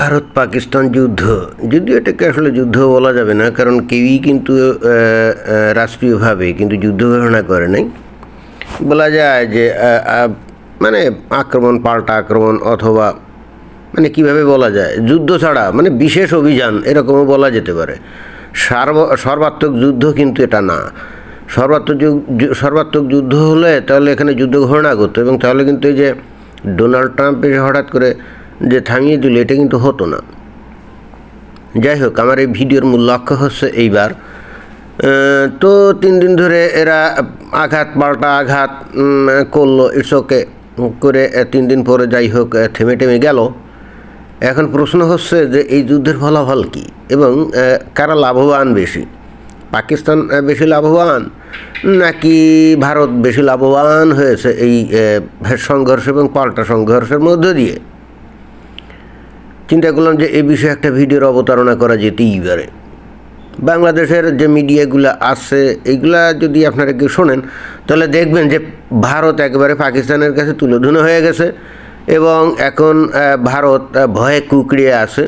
ভারত পাকিস্তান যুদ্ধ, যদিও এটাকে আসলে যুদ্ধ বলা যাবে না, কারণ কেউই কিন্তু রাষ্ট্রীয়ভাবে কিন্তু যুদ্ধ ঘোষণা করে নাই। বলা যায় যে মানে আক্রমণ, পাল্টা আক্রমণ, অথবা মানে কিভাবে বলা যায়, যুদ্ধ ছাড়া মানে বিশেষ অভিযান এরকমও বলা যেতে পারে। সর্বাত্মক যুদ্ধ কিন্তু এটা না। সর্বাত্মক যুদ্ধ হলে তাহলে এখানে যুদ্ধ ঘোষণা করতো, এবং তাহলে কিন্তু এই যে ডোনাল্ড ট্রাম্প এসে হঠাৎ করে যে থামিয়ে দিল, এটা কিন্তু হতো না। যাই হোক, আমার এই ভিডিওর মূল লক্ষ্য হচ্ছে এইবার তো 3 দিন ধরে এরা আঘাত পাল্টা আঘাত করলো, ইটস ওকে করে 3 দিন পরে যাই হোক থেমে গেল। এখন প্রশ্ন হচ্ছে যে এই যুদ্ধের ফলাফল কী, এবং কারা লাভবান বেশি? পাকিস্তান বেশি লাভবান নাকি ভারত বেশি লাভবান হয়েছে এই সংঘর্ষ এবং পাল্টা সংঘর্ষের মধ্য দিয়ে? চিন্তা করলাম যে এই বিষয়ে একটা ভিডিওর অবতারণা করা যেতেই পারে। বাংলাদেশের যে মিডিয়াগুলো আছে এইগুলা যদি আপনারা কেউ শোনেন, তাহলে দেখবেন যে ভারত একেবারে পাকিস্তানের কাছে তুলোধুনো হয়ে গেছে, এবং এখন ভারত ভয়ে কুঁকড়িয়ে আছে,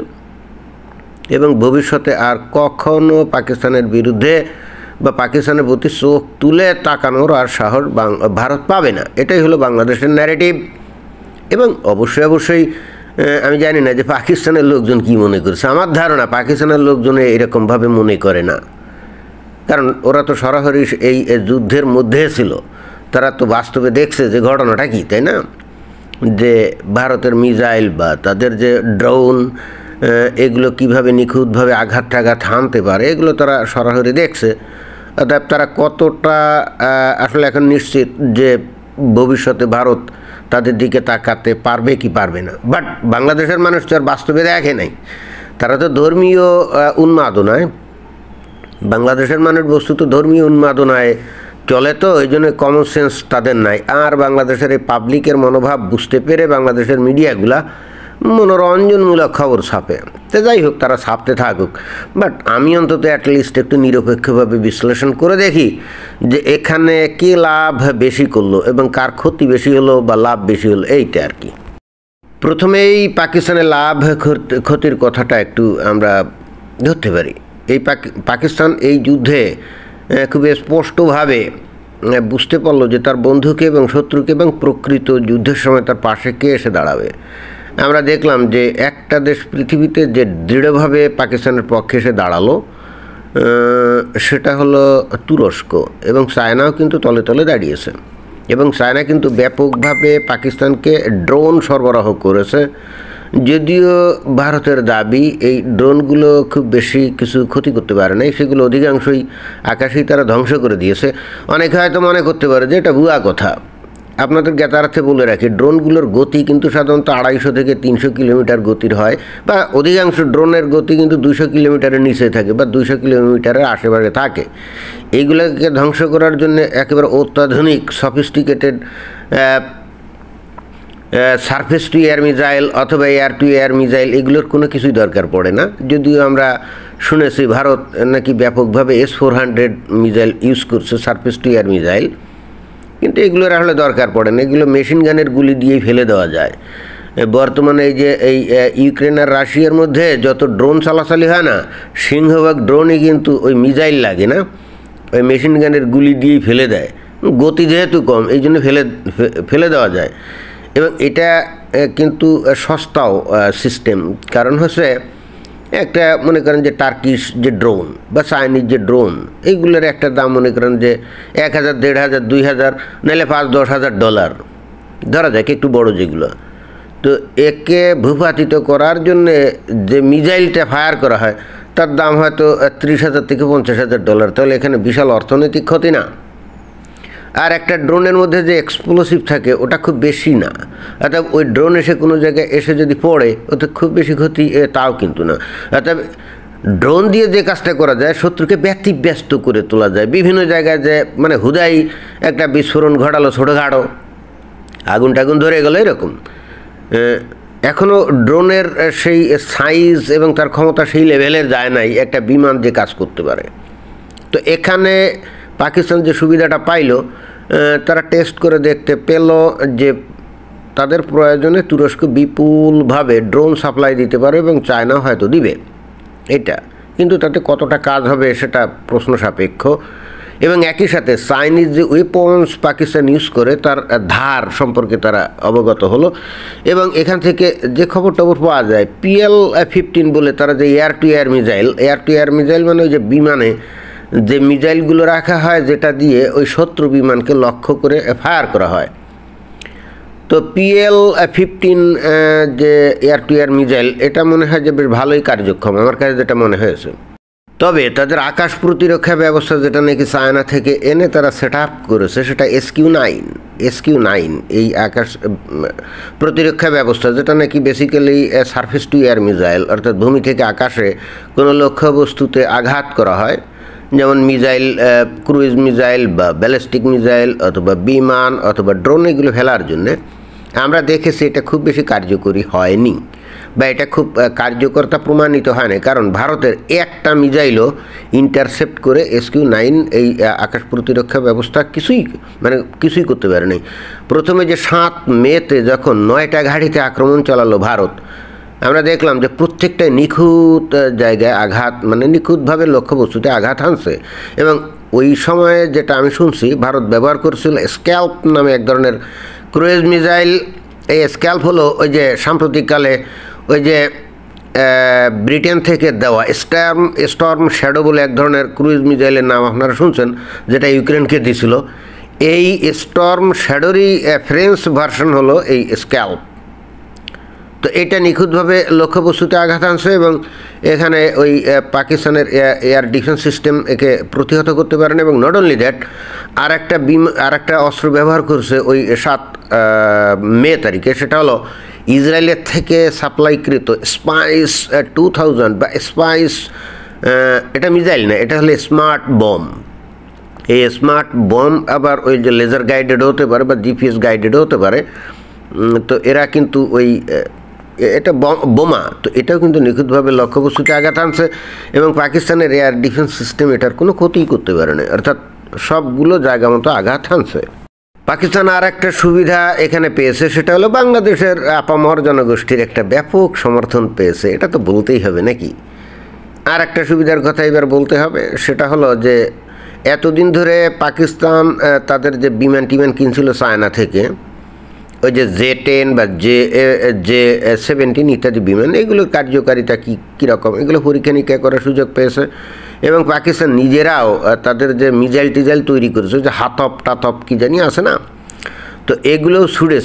এবং ভবিষ্যতে আর কখনো পাকিস্তানের বিরুদ্ধে বা পাকিস্তানের প্রতি চোখ তুলে তাকানোর আর সাহস ভারত পাবে না। এটাই হলো বাংলাদেশের ন্যারেটিভ। এবং অবশ্যই আমি জানি না যে পাকিস্তানের লোকজন কি মনে করছে। আমার ধারণা পাকিস্তানের লোকজন এরকমভাবে মনে করে না, কারণ ওরা তো সরাসরি এই যুদ্ধের মধ্যে ছিল, তারা তো বাস্তবে দেখছে যে ঘটনাটা কী, তাই না? যে ভারতের মিসাইল বা তাদের যে ড্রোন, এগুলো কিভাবে নিখুঁতভাবে আঘাত টাঘাত হানতে পারে, এগুলো তারা সরাসরি দেখছে। অর্থাৎ তারা কতটা আসলে এখন নিশ্চিত যে ভবিষ্যতে ভারত তাদের দিকে তাকাতে পারবে কি পারবে না। বাট বাংলাদেশের মানুষ তো আর বাস্তবে দেখে নাই, তারা তো ধর্মীয় উন্মাদনায়, বাংলাদেশের মানুষ বস্তুত ধর্মীয় উন্মাদনায় চলে, তো এই জন্য কমন সেন্স তাদের নাই। আর বাংলাদেশের এই পাবলিকের মনোভাব বুঝতে পেরে বাংলাদেশের মিডিয়াগুলা মনোরঞ্জনমূলক খবর ছাপে। তো যাই হোক, তারা ছাপতে থাকুক, বাট আমি অন্তত অ্যাটলিস্ট একটু নিরপেক্ষভাবে বিশ্লেষণ করে দেখি যে এখানে কে লাভ বেশি করলো এবং কার ক্ষতি বেশি হলো বা লাভ বেশি হলো, এইটা আর কি। প্রথমেই পাকিস্তানের লাভ ক্ষতির কথাটা একটু আমরা ধরতে পারি। এই পাকিস্তান এই যুদ্ধে খুব স্পষ্টভাবে বুঝতে পারলো যে তার বন্ধুকে এবং শত্রুকে এবং প্রকৃত যুদ্ধের সময় তার পাশে কে এসে দাঁড়াবে। আমরা দেখলাম যে একটা দেশ পৃথিবীতে যে দৃঢ়ভাবে পাকিস্তানের পক্ষে এসে দাঁড়ালো সেটা হলো তুরস্ক, এবং চায়নাও কিন্তু তলে তলে দাঁড়িয়েছে। এবং চায়না কিন্তু ব্যাপকভাবে পাকিস্তানকে ড্রোন সরবরাহ করেছে, যদিও ভারতের দাবি এই ড্রোনগুলো খুব বেশি কিছু ক্ষতি করতে পারে নাই, সেগুলো অধিকাংশই আকাশেই তারা ধ্বংস করে দিয়েছে। অনেকে হয়তো মনে করতে পারে যে এটা ভুয়া কথা। আপনাদের জ্ঞাতার্থে বলে রাখি, ড্রোনগুলোর গতি কিন্তু সাধারণত 250 থেকে 300 কিলোমিটার গতির হয়, বা অধিকাংশ ড্রোনের গতি কিন্তু 200 কিলোমিটারের নিচে থাকে বা 200 কিলোমিটারের আশেপাশে থাকে। এইগুলোকে ধ্বংস করার জন্য একেবারে অত্যাধুনিক sophisticated surface two air missile অথবা এয়ার টু এয়ার মিসাইল এগুলোর কোনো কিছুই দরকার পড়ে না। যদিও আমরা শুনেছি ভারত নাকি ব্যাপকভাবে S-400 মিসাইল ইউজ করছে, সারফেস টু এয়ার মিসাইল, কিন্তু এগুলোর আসলে দরকার পড়ে না। এগুলো মেশিন গানের গুলি দিয়েই ফেলে দেওয়া যায়। বর্তমানে এই যে এই ইউক্রেন আর রাশিয়ার মধ্যে যত ড্রোন চালাচালি হয় না, সিংহভাগ ড্রোনই কিন্তু ওই মিসাইল লাগে না, ওই মেশিন গানের গুলি দিয়েই ফেলে দেয়। গতি যেহেতু কম, এই জন্য ফেলে দেওয়া যায়। এবং এটা কিন্তু সস্তাও সিস্টেম, কারণ হচ্ছে একটা মনে করেন যে টার্কিশ যে ড্রোন বা চাইনিজ যে ড্রোন, এইগুলোর একটা দাম মনে করেন যে 1000, 1500, 2000, নাহলে $5-10,000 ধরা যায়, একটু বড় যেগুলো। তো একে ভূপাতিত করার জন্যে যে মিসাইলটা ফায়ার করা হয় তার দাম হয়তো $30,000 থেকে $50,000। তাহলে এখানে বিশাল অর্থনৈতিক ক্ষতি না। আর একটা ড্রোনের মধ্যে যে এক্সপ্লোসিভ থাকে ওটা খুব বেশি না, অর্থাৎ ওই ড্রোন এসে কোনো জায়গায় এসে যদি পড়ে ওতে খুব বেশি ক্ষতি তাও কিন্তু না। অর্থাৎ ড্রোন দিয়ে যে কাজটা করা যায়, শত্রুকে ব্যতিব্যস্ত করে তোলা যায়। বিভিন্ন জায়গায় যে মানে হুদাই একটা বিস্ফোরণ ঘটালো, ছোটোখাটো আগুন টাগুন ধরে গেলো, এরকম। এখনও ড্রোনের সেই সাইজ এবং তার ক্ষমতা সেই লেভেলের যায় নাই একটা বিমান যে কাজ করতে পারে। তো এখানে পাকিস্তান যে সুবিধাটা পাইল, তারা টেস্ট করে দেখতে পেল যে তাদের প্রয়োজনে তুরস্ক বিপুলভাবে ড্রোন সাপ্লাই দিতে পারে এবং চায়না হয়তো দিবে, এটা কিন্তু তাতে কতটা কাজ হবে সেটা প্রশ্ন সাপেক্ষ। এবং একই সাথে চাইনিজ যে ওয়েপন্স পাকিস্তান ইউজ করে তার ধার সম্পর্কে তারা অবগত হলো। এবং এখান থেকে যে খবর পাওয়া যায়, PL-15 বলে তারা যে এয়ার টু এয়ার মিসাইল মানে ওই যে বিমানে যে মিসাইলগুলো রাখা হয় যেটা দিয়ে ওই শত্রু বিমানকে লক্ষ্য করে ফায়ার করা হয়। তো PL-15 যে এয়ার টু এয়ার মিসাইল এটা মনে হয় যে বেশ ভালোই কার্যক্ষম, আমার কাছে যেটা মনে হয়েছে। তবে তাদের আকাশ প্রতিরক্ষা ব্যবস্থা যেটা নাকি চায়না থেকে এনে তারা সেট আপ করেছে, সেটা SQ-9 এই আকাশ প্রতিরক্ষা ব্যবস্থা, যেটা নাকি basically surface two air missile, অর্থাৎ ভূমি থেকে আকাশে কোনো লক্ষ্যবস্তুতে আঘাত করা হয়, যেমন মিসাইল, ক্রুইজ মিসাইল বা ব্যালিস্টিক মিসাইল অথবা বিমান অথবা ড্রোন, এগুলো ফেলার জন্যে আমরা দেখেছি এটা খুব বেশি কার্যকরী হয়নি বা এটা খুব কার্যকর্তা প্রমাণিত হয় না, কারণ ভারতের একটা মিসাইলও ইন্টারসেপ্ট করে SQ-9 এই আকাশ প্রতিরক্ষা ব্যবস্থা কিছুই করতে পারে নাই। প্রথমে যে 7 মেতে যখন 9টা ঘাঁটিতে আক্রমণ চালালো ভারত, আমরা দেখলাম যে প্রত্যেকটাই নিখুঁত জায়গায় আঘাত, নিখুঁতভাবে লক্ষ্যবস্তুতে আঘাত হানছে। এবং ওই সময়ে যেটা আমি শুনছি, ভারত ব্যবহার করছিল স্ক্যাল্প নামে এক ধরনের ক্রুইজ মিসাইল। এই স্ক্যাল্প হলো ওই যে সাম্প্রতিককালে ওই যে ব্রিটেন থেকে দেওয়া স্টর্ম শ্যাডো বলে এক ধরনের ক্রুইজ মিসাইলের নাম আপনারা শুনছেন, যেটা ইউক্রেনকে দিছিল। এই স্টর্ম শ্যাডোরই ফ্রেঞ্চ ভার্সন হলো এই স্ক্যাল্প। তো এটা নিখুঁতভাবে লক্ষ্যবস্তুতে আঘাত আনছে এবং এখানে ওই পাকিস্তানের এয়ার ডিফেন্স সিস্টেম একে প্রতিহত করতে পারেন। এবং নট অনলি দ্যাট, আর একটা অস্ত্র ব্যবহার করছে ওই 7 মে তারিখে, সেটা হলো ইসরায়েলের থেকে সাপ্লাইকৃত স্পাইস 2000 বা স্পাইস, এটা মিসাইল না, এটা হলো স্মার্ট বম। এই স্মার্ট বম আবার ওই যে লেজার গাইডেড হতে পারে বা GPS গাইডেডও হতে পারে। তো এরা কিন্তু এটা বোমা, তো এটাও কিন্তু নিখুঁতভাবে লক্ষ্যবস্তুতে আঘাত আনছে এবং পাকিস্তানের এয়ার ডিফেন্স সিস্টেম এটার কোনো ক্ষতিই করতে পারে না, অর্থাৎ সবগুলো জায়গা মতো আঘাত আনছে। পাকিস্তান আর একটা সুবিধা এখানে পেয়েছে, সেটা হলো বাংলাদেশের আপামর জনগোষ্ঠীর একটা ব্যাপক সমর্থন পেয়েছে, এটা তো বলতেই হবে নাকি। আর একটা সুবিধার কথা এবার বলতে হবে, সেটা হলো যে এতদিন ধরে পাকিস্তান তাদের যে বিমান কিনছিল চায়না থেকে, ওই যে J-10 বা J-17 ইত্যাদি বিমান, এগুলোর কার্যকারিতা কীরকম এগুলো পরীক্ষা নিরীক্ষা করার সুযোগ পেয়েছে। এবং পাকিস্তান নিজেরাও তাদের যে মিসাইল তৈরি করেছে, যে টাতপ কি জানি আছে না, তো এগুলোও ছুড়ে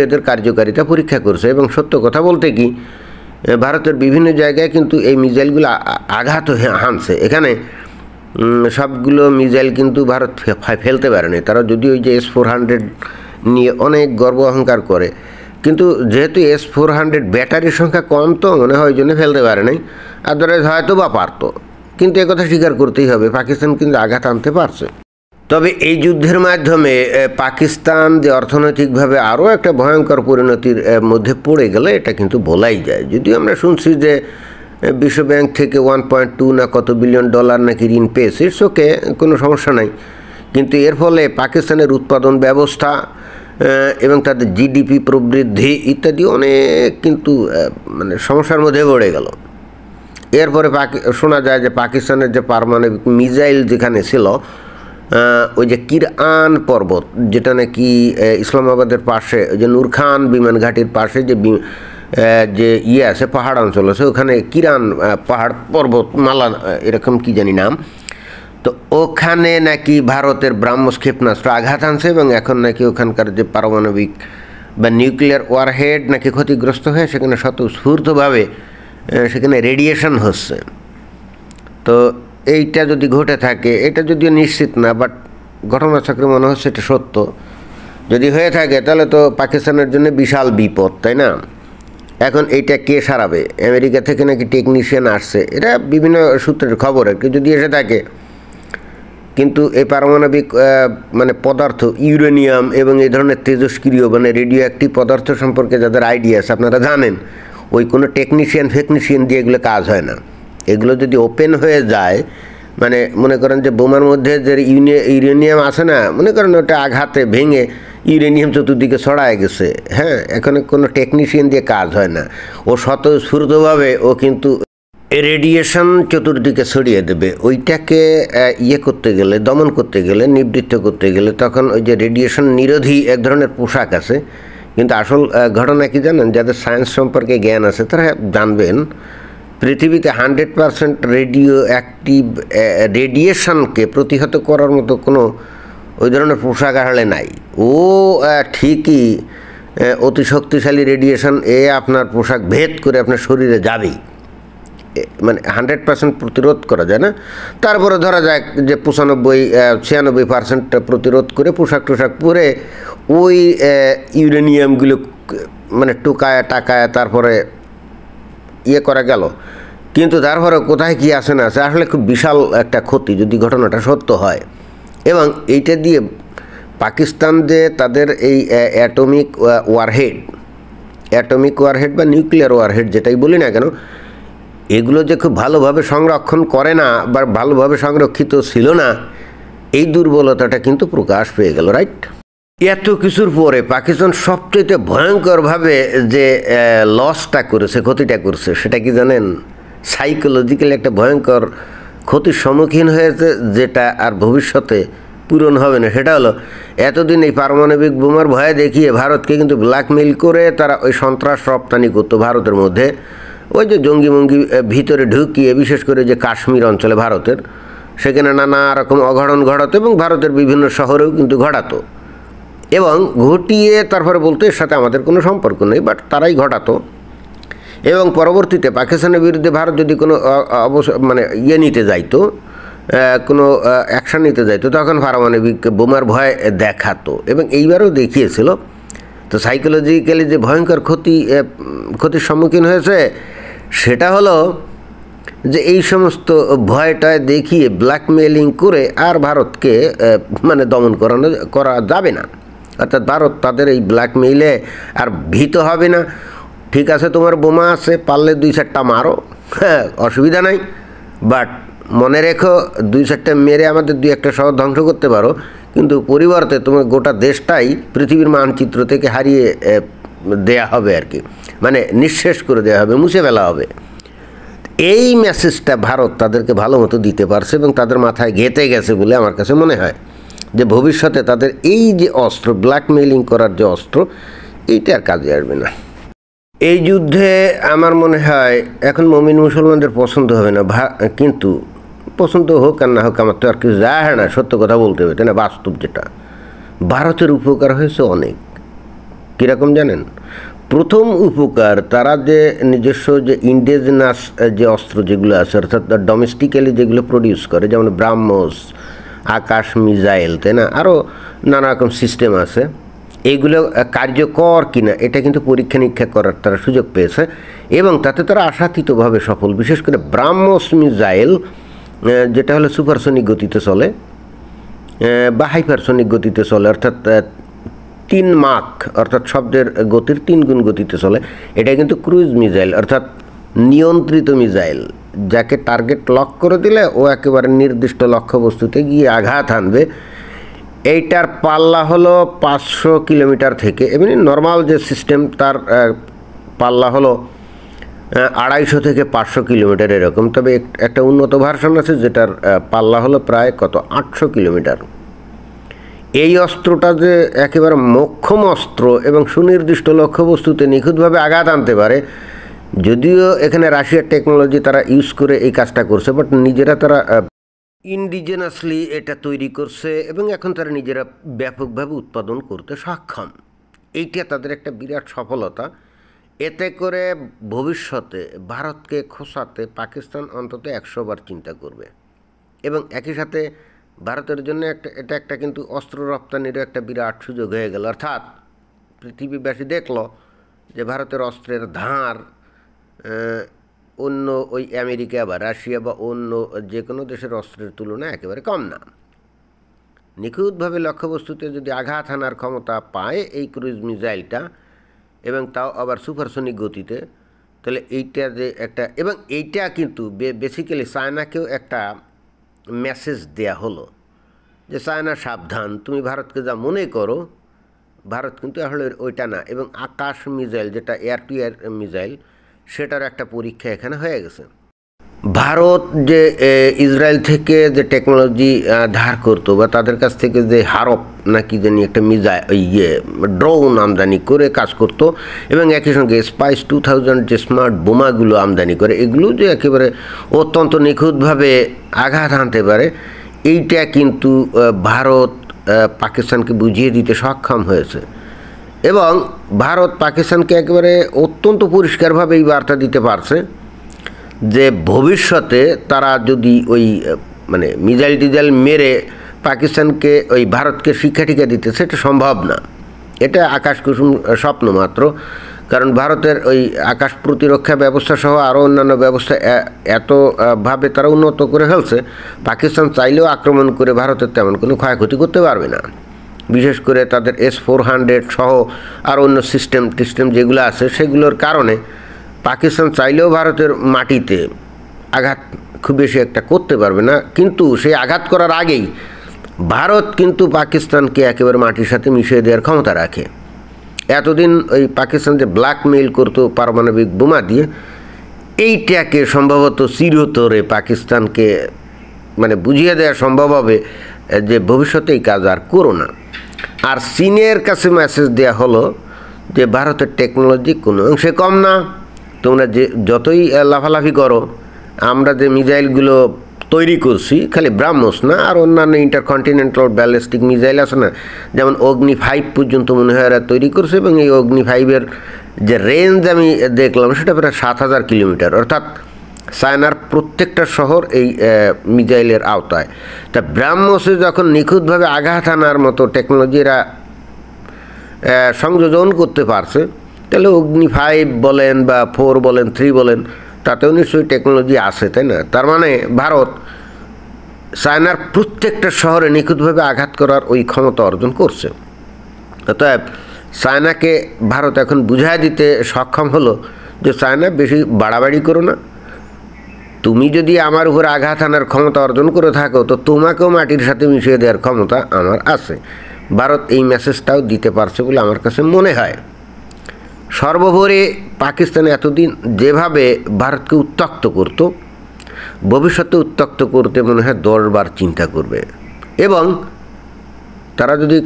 এদের কার্যকারিতা পরীক্ষা করছে। এবং সত্য কথা বলতে কি, ভারতের বিভিন্ন জায়গায় কিন্তু এই মিসাইলগুলো আঘাত হানছে। এখানে সবগুলো মিসাইল কিন্তু ভারত ফেলতে পারেনি, তারা যদি ওই যে S-400 নিয়ে অনেক গর্ব অহংকার করে, কিন্তু যেহেতু S-400 ব্যাটারির সংখ্যা কম, তো মনে হয় ওই জন্য ফেলতে পারে নাই, আদারওয়াইজ হয়তো বা পারতো। কিন্তু একথা স্বীকার করতেই হবে, পাকিস্তান কিন্তু আঘাত আনতে পারছে। তবে এই যুদ্ধের মাধ্যমে পাকিস্তান যে অর্থনৈতিকভাবে আরও একটা ভয়ঙ্কর পরিণতির মধ্যে পড়ে গেলে এটা কিন্তু বলাই যায়। যদিও আমরা শুনছি যে বিশ্বব্যাংক থেকে 1.2 না কত বিলিয়ন ডলার নাকি ঋণ পেয়েছে, ওকে কোনো সমস্যা নাই, কিন্তু এর ফলে পাকিস্তানের উৎপাদন ব্যবস্থা এবং তাদের GDP প্রবৃদ্ধি ইত্যাদি অনেক কিন্তু সমস্যার মধ্যে পড়ে গেল। এরপরে শোনা যায় যে পাকিস্তানের যে পারমাণবিক মিসাইল যেখানে ছিল, ওই যে কিরআন পর্বত, যেটা নাকি ইসলামাবাদের পাশে, ওই যে নূর খান বিমান ঘাটির পাশে যে আছে পাহাড় অঞ্চল আছে, ওখানে কিরআন পাহাড় পর্বত মালা এরকম কি জানি নাম, তো ওখানে নাকি ভারতের ব্রাহ্মস ক্ষেপণাস্ত্র আঘাত আনছে এবং এখন নাকি ওখানকার যে পারমাণবিক বা নিউক্লিয়ার ওয়ারহেড নাকি ক্ষতিগ্রস্ত হয়ে সেখানে স্বতঃস্ফূর্তভাবে সেখানে রেডিয়েশন হচ্ছে। তো এইটা যদি ঘটে থাকে, এটা যদিও নিশ্চিত না, বাট ঘটনাচক্রে মনে হচ্ছে এটা সত্য। যদি হয়ে থাকে তাহলে তো পাকিস্তানের জন্য বিশাল বিপদ, তাই না? এখন এইটা কে সারাবে? আমেরিকা থেকে নাকি টেকনিশিয়ান আসছে, এটা বিভিন্ন সূত্রের খবর আর কি, যদি এসে থাকে। কিন্তু এই পারমাণবিক পদার্থ, ইউরেনিয়াম এবং এই ধরনের তেজস্ক্রিয় রেডিও অ্যাক্টিভ পদার্থ সম্পর্কে যাদের আইডিয়া আছে আপনারা জানেন, ওই কোনো ফেকনিশিয়ান দিয়ে এগুলো কাজ হয় না। এগুলো যদি ওপেন হয়ে যায়, মনে করেন যে বোমার মধ্যে যে ইউরেনিয়াম আছে না, মনে করেন ওটা আঘাতে ভেঙে ইউরেনিয়াম চতুর্দিকে ছড়ায় গেছে। হ্যাঁ, এখানে কোনো টেকনিশিয়ান দিয়ে কাজ হয় না, ও স্বতঃস্ফূর্তভাবে ও কিন্তু রেডিয়েশন চতুর্দিকে ছড়িয়ে দেবে। ওইটাকে ইয়ে করতে গেলে, দমন করতে গেলে, নিবৃত্ত করতে গেলে তখন ওই যে রেডিয়েশন নিরোধী এক ধরনের পোশাক আছে। কিন্তু আসল ঘটনা কি জানেন, যাদের সায়েন্স সম্পর্কে জ্ঞান আছে তারা জানবেন পৃথিবীতে 100% রেডিও অ্যাক্টিভ রেডিয়েশনকে প্রতিহত করার মতো কোনো ওই ধরনের পোশাক আসলে নাই। ও ঠিকই অতি শক্তিশালী রেডিয়েশন আপনার পোশাক ভেদ করে আপনার শরীরে যাবেই, মানে 100% প্রতিরোধ করা যায় না। তারপরে ধরা যায় যে 95-96% প্রতিরোধ করে পোশাক টোশাক পরে ওই ইউরেনিয়ামগুলো মানে টাকায় তারপরে ইয়ে করা গেল। কিন্তু তারপরে কোথায় কী আসে না আছে, আসলে খুব বিশাল একটা ক্ষতি যদি ঘটনাটা সত্য হয়। এবং এইটা দিয়ে পাকিস্তান যে তাদের এই অ্যাটমিক ওয়ারহেড বা নিউক্লিয়ার ওয়ারহেড যেটাই বলি না কেন, এগুলো যে খুব ভালোভাবে সংরক্ষণ করে না বা ভালোভাবে সংরক্ষিত ছিল না, এই দুর্বলতাটা কিন্তু প্রকাশ পেয়ে গেল, রাইট? এত কিছুর পরে পাকিস্তান সবচেয়ে ভয়ঙ্করভাবে যে লসটা করেছে, ক্ষতিটা করছে, সেটা কি জানেন? সাইকোলজিক্যালি একটা ভয়ঙ্কর ক্ষতির সম্মুখীন হয়েছে, যেটা আর ভবিষ্যতে পূরণ হবে না। সেটা হলো, এতদিন এই পারমাণবিক বোমার ভয়ে দেখিয়ে ভারতকে কিন্তু ব্ল্যাকমেইল করে তারা ওই সন্ত্রাস রপ্তানি করতো ভারতের মধ্যে। ওই যে জঙ্গি ভিতরে ঢুকিয়ে, বিশেষ করে যে কাশ্মীর অঞ্চলে ভারতের, সেখানে নানা রকম অঘটন ঘটাতো এবং ভারতের বিভিন্ন শহরেও কিন্তু ঘটাতো এবং ঘটিয়ে তারপরে বলতো এর সাথে আমাদের কোনো সম্পর্ক নেই, বাট তারাই ঘটাতো। এবং পরবর্তীতে পাকিস্তানের বিরুদ্ধে ভারত যদি কোনো নিতে যাইতো, কোনো অ্যাকশান নিতে যাইতো, তখন পারমাণবিক বোমার ভয় দেখাতো এবং এইবারও দেখিয়েছিল। তো সাইকোলজিক্যালি যে ভয়ঙ্কর ক্ষতির সম্মুখীন হয়েছে, সেটা হলো যে এই সমস্ত ভয়টায় দেখিয়ে ব্ল্যাকমেলিং করে আর ভারতকে দমন করা যাবে না। অর্থাৎ ভারত তাদের এই ব্ল্যাকমেইলে আর ভীত হবে না। ঠিক আছে, তোমার বোমা আছে, পারলে 2-4টা মারো, হ্যাঁ, অসুবিধা নাই, বাট মনে রেখো 2-4টা মেরে আমাদের 2-1টা শহর ধ্বংস করতে পারো, কিন্তু পরিবর্তে তোমার গোটা দেশটাই পৃথিবীর মানচিত্র থেকে হারিয়ে দেয়া হবে আর কি, নিঃশেষ করে দেওয়া হবে, মুছে ফেলা হবে। এই মেসেজটা ভারত তাদেরকে ভালো মতো দিতে পারছে এবং তাদের মাথায় গেঁথে গেছে বলে আমার কাছে মনে হয় যে ভবিষ্যতে তাদের এই যে অস্ত্র, ব্ল্যাকমেইলিং করার যে অস্ত্র, এইটা আর কাজে আসবে না। এই যুদ্ধে আমার মনে হয় এখন মুমিন মুসলমানদের পছন্দ হবে না, কিন্তু পছন্দ হোক আর না হোক আমার তো আর কিছু যায় না, সত্য কথা বলতে হবে, তাই না? বাস্তব যেটা, ভারতের উপকার হয়েছে অনেক। কীরকম জানেন? প্রথম উপকার, তারা যে নিজস্ব যে ইন্ডিজিনাস যে অস্ত্র যেগুলো আছে, অর্থাৎ ডোমেস্টিক্যালি যেগুলো প্রডিউস করে, যেমন ব্রাহ্মস, আকাশ মিসাইল, তাই না, আরও নানা রকম সিস্টেম আছে, এইগুলো কার্যকর কিনা এটা কিন্তু পরীক্ষা নিরীক্ষা করার তারা সুযোগ পেয়েছে এবং তাতে তারা আশাতীতভাবে সফল। বিশেষ করে ব্রাহ্মস মিসাইল, যেটা হলো সুপারসনিক গতিতে চলে বা হাইপারসনিক গতিতে চলে, অর্থাৎ 3 মাক, অর্থাৎ শব্দের গতির 3 গুণ গতিতে চলে। এটা কিন্তু ক্রুজ মিসাইল, অর্থাৎ নিয়ন্ত্রিত মিসাইল, যাকে টার্গেট লক করে দিলে ও একেবারে নির্দিষ্ট লক্ষ্যবস্তুতে গিয়ে আঘাত হানবে। এইটার পাল্লা হলো 500 কিলোমিটার থেকে, এমনি নর্মাল যে সিস্টেম তার পাল্লা হলো 250 থেকে 500 কিলোমিটার এরকম। তবে একটা উন্নত ভার্সন আছে যেটার পাল্লা হলো প্রায় 800 কিলোমিটার। এই অস্ত্রটা যে একেবারে মোক্ষম অস্ত্র এবং সুনির্দিষ্ট লক্ষ্যবস্তুতে নিখুঁতভাবে আঘাত আনতে পারে, যদিও এখানে রাশিয়ার টেকনোলজি তারা ইউজ করে এই কাজটা করছে, বাট নিজেরা তারা ইন্ডিজেনাসলি এটা তৈরি করছে এবং এখন তারা নিজেরা ব্যাপকভাবে উৎপাদন করতে সক্ষম। এইটা তাদের একটা বিরাট সফলতা। এতে করে ভবিষ্যতে ভারতকে খোঁচাতে পাকিস্তান অন্তত 100 বার চিন্তা করবে এবং একই সাথে ভারতের জন্য এটা একটা কিন্তু অস্ত্র রপ্তানিরও একটা বিরাট সুযোগ হয়ে গেল। অর্থাৎ পৃথিবীবাসী দেখল যে ভারতের অস্ত্রের ধার অন্য ওই আমেরিকা বা রাশিয়া বা অন্য যে কোনো দেশের অস্ত্রের তুলনায় একেবারে কম না। নিখুঁতভাবে লক্ষ্যবস্তুতে যদি আঘাত হানার ক্ষমতা পায় এই ক্রুজ মিসাইলটা, এবং তাও আবার সুপারসনিক গতিতে, তাহলে এইটা যে একটা, এবং এইটা কিন্তু বেসিক্যালি চায়নাকেও একটা মেসেজ দেয়া হলো যে চায়না সাবধান, তুমি ভারতকে যা মনে করো ভারত কিন্তু আসলে ওইটা না, এবং আকাশ মিসাইল যেটা এয়ার টু এয়ার মিসাইল সেটার একটা পরীক্ষা এখানে হয়ে গেছে। ভারত যে ইসরায়েল থেকে যে টেকনোলজি ধার করতো বা তাদের কাছ থেকে যে হারপ নাকি জানি একটা ড্রোন আমদানি করে কাজ করতো, এবং একই সঙ্গে স্পাইস 2000 যে স্মার্ট বোমাগুলো আমদানি করে, এগুলো যে একেবারে অত্যন্ত নিখুঁতভাবে আঘাত হানতে পারে, এইটা কিন্তু ভারত পাকিস্তানকে বুঝিয়ে দিতে সক্ষম হয়েছে। এবং ভারত পাকিস্তানকে একেবারে অত্যন্ত পরিষ্কারভাবে এই বার্তা দিতে পারছে যে ভবিষ্যতে তারা যদি ওই মানে মিসাইল টিজাইল মেরে পাকিস্তানকে ওই ভারতকে শিক্ষা টিকা দিতে, সেটা সম্ভব না, এটা আকাশ কুসুম স্বপ্ন মাত্র। কারণ ভারতের ওই আকাশ প্রতিরক্ষা ব্যবস্থা সহ আরও অন্যান্য ব্যবস্থা এতভাবে তারা উন্নত করে ফেলছে, পাকিস্তান চাইলেও আক্রমণ করে ভারতের তেমন কোনো ক্ষয়ক্ষতি করতে পারবে না। বিশেষ করে তাদের S-400 সহ আর অন্য সিস্টেম যেগুলো আছে সেগুলোর কারণে পাকিস্তান চাইলেও ভারতের মাটিতে আঘাত খুব বেশি একটা করতে পারবে না। কিন্তু সেই আঘাত করার আগেই ভারত কিন্তু পাকিস্তানকে একেবারে মাটির সাথে মিশিয়ে দেওয়ার ক্ষমতা রাখে। এতদিন ওই পাকিস্তান যে ব্ল্যাকমেইল করতো পারমাণবিক বোমা দিয়ে, এইটাকে সম্ভবত চিরতরে পাকিস্তানকে মানে বুঝিয়ে দেওয়া সম্ভব হবে যে ভবিষ্যতে এই কাজ আর করো না। আর চীনের কাছে মেসেজ দেওয়া হলো যে ভারতের টেকনোলজি কোনো অংশে কম না, তোমরা যে যতই লাফালাফি করো, আমরা যে মিসাইলগুলো তৈরি করছি খালি ব্রাহ্মস না, আর অন্যান্য ইন্টারকন্টিনেন্টাল ব্যালিস্টিক মিসাইল আছে না, যেমন অগ্নি 5 পর্যন্ত মনে হয় এরা তৈরি করছে, এবং এই অগ্নি 5-এর যে রেঞ্জ আমি দেখলাম সেটা প্রায় 7000 কিলোমিটার, অর্থাৎ চায়নার প্রত্যেকটা শহর এই মিসাইলের আওতায়। তা ব্রাহ্মসে যখন নিখুঁতভাবে আঘাত আনার মতো টেকনোলজি এরা সংযোজন করতে পারছে, তাহলে অগ্নি 5 বলেন বা 4 বলেন 3 বলেন, তাতেও নিশ্চয়ই টেকনোলজি আছে, তাই না? তার মানে ভারত চায়নার প্রত্যেকটা শহরে নিখুঁতভাবে আঘাত করার ওই ক্ষমতা অর্জন করছে। অতএব চায়নাকে ভারত এখন বুঝায় দিতে সক্ষম হলো যে চায়না বেশি বাড়াবাড়ি করো না, তুমি যদি আমার উপর আঘাত আনার ক্ষমতা অর্জন করে থাকো তো তোমাকেও মাটির সাথে মিশিয়ে দেওয়ার ক্ষমতা আমার আছে। ভারত এই মেসেজটাও দিতে পারছে বলে আমার কাছে মনে হয়। সর্বোপরি পাকিস্তান এতদিন যেভাবে ভারতকে উত্ত্যক্ত করত, ভবিষ্যতে উত্ত্যক্ত করতে মনে হয় 10 বার চিন্তা করবে, এবং তারা যদি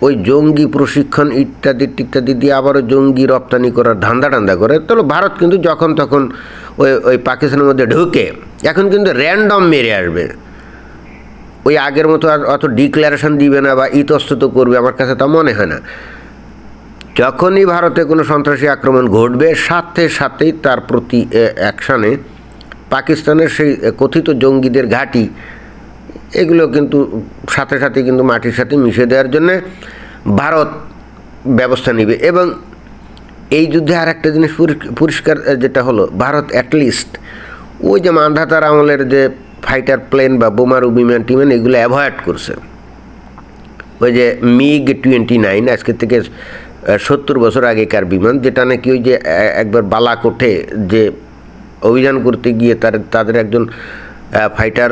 ওই জঙ্গি প্রশিক্ষণ ইত্যাদি দিয়ে আবারও জঙ্গি রপ্তানি করার ধান্দা করে, তাহলে ভারত কিন্তু যখন তখন ওই পাকিস্তানের মধ্যে ঢুকে এখন কিন্তু র্যান্ডম মেরে আসবে। ওই আগের মতো আর অত ডিক্লারেশন দিবে না বা ইতস্তত করবে, আমার কাছে তা মনে হয় না। যখনই ভারতে কোনো সন্ত্রাসী আক্রমণ ঘটবে, সাথেই তার প্রতি অ্যাকশানে পাকিস্তানের সেই কথিত জঙ্গিদের ঘাঁটি এগুলো কিন্তু সাথে কিন্তু মাটির সাথে মিশে দেওয়ার জন্যে ভারত ব্যবস্থা নেবে। এবং এই যুদ্ধে আর একটা জিনিস পরিষ্কার যেটা হলো, ভারত অ্যাটলিস্ট ওই যে মান্ধাতার আমলের যে ফাইটার প্লেন বা বোমারু বিমান টিমান এগুলো অ্যাভয়েড করছে। ওই যে MiG-29 আজকে থেকে 70 বছর আগেকার বিমান, যেটা নাকি ওই যে একবার বালাকোটে যে অভিযান করতে গিয়ে তাদের একজন ফাইটার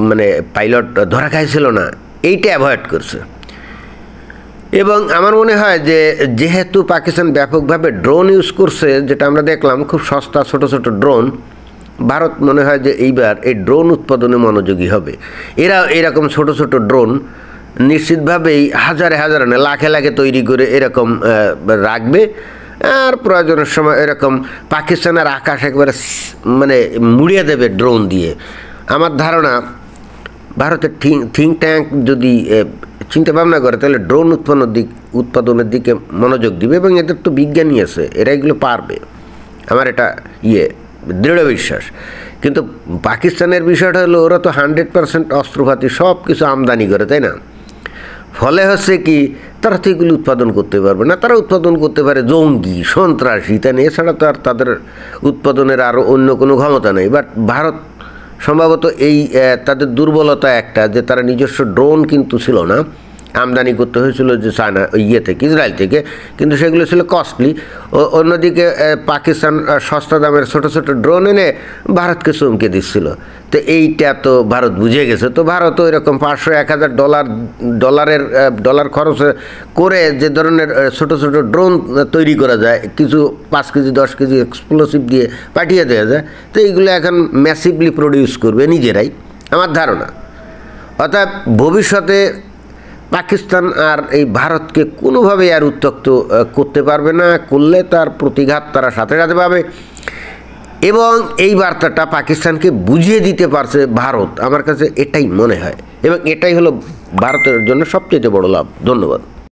মানে পাইলট ধরা খাইছিল না, এইটা অ্যাভয়েড করছে। এবং আমার মনে হয় যে যেহেতু পাকিস্তান ব্যাপকভাবে ড্রোন ইউজ করছে, যেটা আমরা দেখলাম খুব সস্তা ছোট ড্রোন, ভারত মনে হয় যে এইবার এই ড্রোন উৎপাদনে মনোযোগী হবে। এরা এরকম ছোট ড্রোন নিশ্চিতভাবেই হাজারে না লাখে তৈরি করে এরকম রাখবে, আর প্রয়োজনের সময় এরকম পাকিস্তানের আকাশ একবারে মানে মুড়িয়ে দেবে ড্রোন দিয়ে। আমার ধারণা ভারতের থিঙ্ক ট্যাঙ্ক যদি চিন্তা ভাবনা করে তাহলে ড্রোন উৎপাদনের দিকে মনোযোগ দিবে, এবং এদের তো বিজ্ঞানী আছে, এরা এগুলো পারবে, আমার এটা দৃঢ় বিশ্বাস। কিন্তু পাকিস্তানের বিষয়টা হলো ওরা তো 100% অস্ত্রপাতি সব কিছু আমদানি করে, তাই না? ফলে হচ্ছে কি, তারা তো এগুলো উৎপাদন করতে পারবে না, তারা উৎপাদন করতে পারে জঙ্গি সন্ত্রাসী, তাই না? এছাড়া তো আর তাদের উৎপাদনের আরও অন্য কোনো ক্ষমতা নেই। বাট ভারত সম্ভবত এই তাদের দুর্বলতা একটা, যে তারা নিজস্ব ড্রোন কিন্তু ছিল না, আমদানি করতে হয়েছিল যে চায়না ইয়ে থেকে, ইসরায়েল থেকে, কিন্তু সেগুলো ছিল কস্টলি। অন্যদিকে পাকিস্তান সস্তা দামের ছোট ছোট ড্রোন এনে ভারতকে চমকে দিচ্ছিল। তো এইটা তো ভারত বুঝে গেছে। তো ভারতও এরকম 500-1000 ডলার খরচ করে যে ধরনের ছোট ছোট ড্রোন তৈরি করা যায়, কিছু 5 কেজি 10 কেজি এক্সপ্লোসিভ দিয়ে পাঠিয়ে দেওয়া যায়, তো এইগুলো এখন ম্যাসিভলি প্রডিউস করবে নিজেরাই, আমার ধারণা। অর্থাৎ ভবিষ্যতে পাকিস্তান আর এই ভারতকে কোনোভাবেই আর উত্ত্যক্ত করতে পারবে না, করলে তার প্রতিঘাত তারা সাথে সাথে পাবে। এবং এই বার্তাটা পাকিস্তানকে বুঝিয়ে দিতে পারছে ভারত, আমার কাছে এটাই মনে হয়, এবং এটাই হলো ভারতের জন্য সবচেয়ে বড় লাভ। ধন্যবাদ।